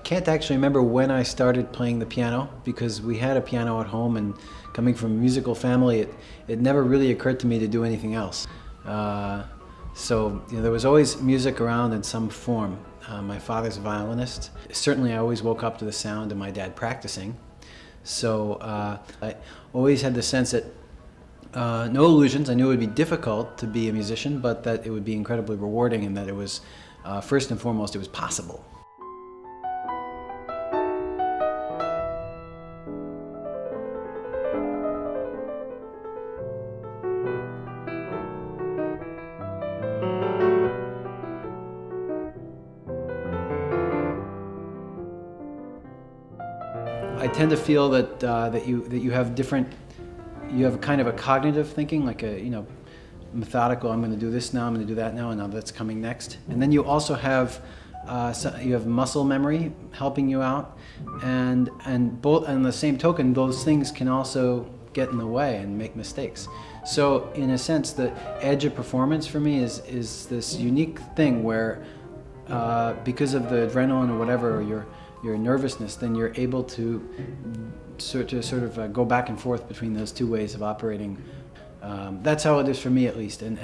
can't actually remember when I started playing the piano, because we had a piano at home, and coming from a musical family, it never really occurred to me to do anything else. So there was always music around in some form. My father's a violinist. Certainly I always woke up to the sound of my dad practicing. So I always had the sense that no illusions. I knew it would be difficult to be a musician, but that it would be incredibly rewarding, and that it was, first and foremost, it was possible. I tend to feel that you have different. You have kind of a cognitive thinking, like a methodical. I'm going to do this now. I'm going to do that now, and now that's coming next. And then you also have you have muscle memory helping you out, and both on the same token, those things can also get in the way and make mistakes. So in a sense, the edge of performance for me is this unique thing where because of the adrenaline or whatever, or your nervousness, then you're able to sort of go back and forth between those two ways of operating. That's how it is for me, at least. And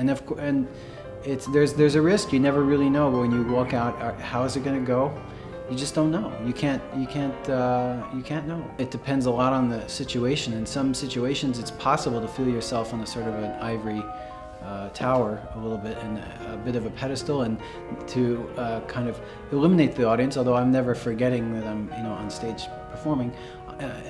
there's a risk. You never really know when you walk out. How is it going to go? You just don't know. You can't know. It depends a lot on the situation. In some situations, it's possible to feel yourself on a sort of an ivory tower a little bit, and a bit of a pedestal, and to kind of eliminate the audience, although I'm never forgetting that I'm on stage performing.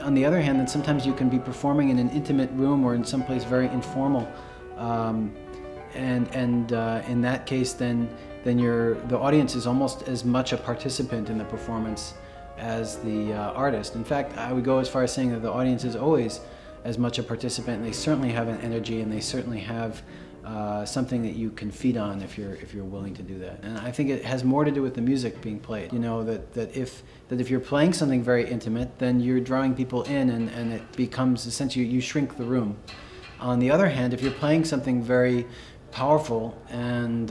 On the other hand, then sometimes you can be performing in an intimate room or in some place very informal, and in that case then the audience is almost as much a participant in the performance as the artist. In fact, I would go as far as saying that the audience is always as much a participant, and they certainly have an energy, and they certainly have something that you can feed on if you're willing to do that. And I think it has more to do with the music being played. That if you're playing something very intimate, then you're drawing people in, and it becomes essentially you shrink the room. On the other hand, if you're playing something very powerful and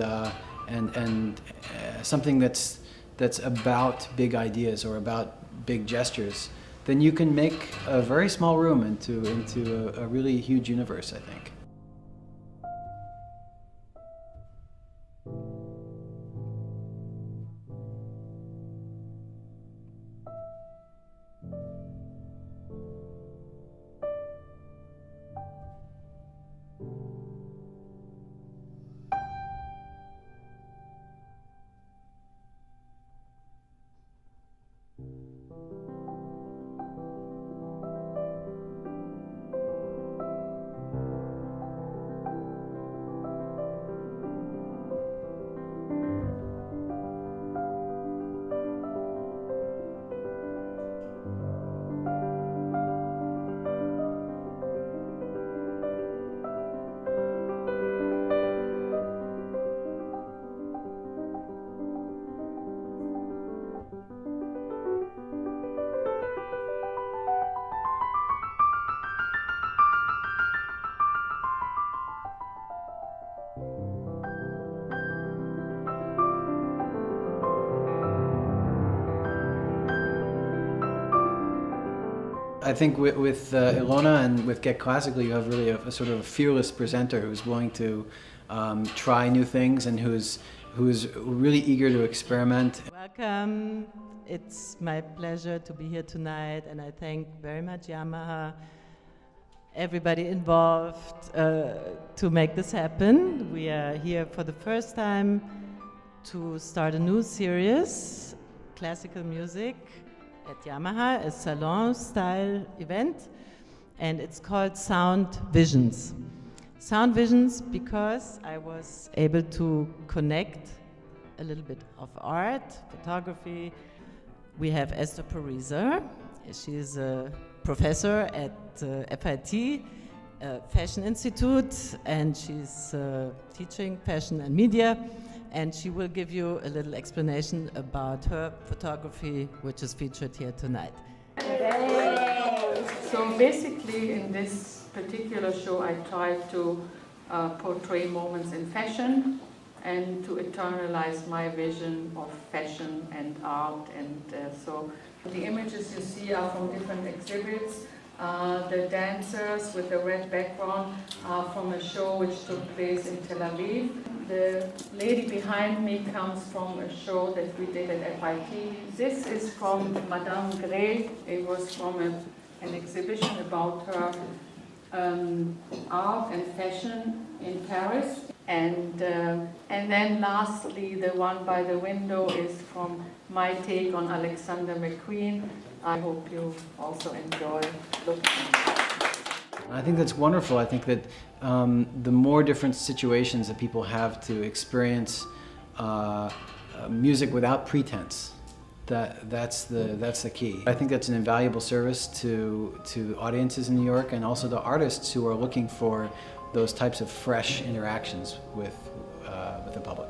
something that's about big ideas or about big gestures, then you can make a very small room into a really huge universe, I think. I think with Ilona and with Get Classically, you have really a sort of a fearless presenter who's willing to try new things, and who's really eager to experiment. Welcome. It's my pleasure to be here tonight, and I thank very much Yamaha, everybody involved to make this happen. We are here for the first time to start a new series, classical music at Yamaha, a salon-style event, and it's called Sound Visions. Sound Visions because I was able to connect a little bit of art, photography. We have Esther Pariser. She's a professor at FIT, Fashion Institute, and she's teaching fashion and media. And she will give you a little explanation about her photography, which is featured here tonight. So basically, in this particular show, I tried to portray moments in fashion and to eternalize my vision of fashion and art. And so the images you see are from different exhibits. The dancers with the red background are from a show which took place in Tel Aviv. The lady behind me comes from a show that we did at FIT. This is from Madame Grey. It was from an exhibition about her art and fashion in Paris. And then lastly, the one by the window is from my take on Alexander McQueen. I hope you also enjoy looking at it. I think that's wonderful. I think that the more different situations that people have to experience music without pretense, that's the key. I think that's an invaluable service to audiences in New York and also to artists who are looking for those types of fresh interactions with the public.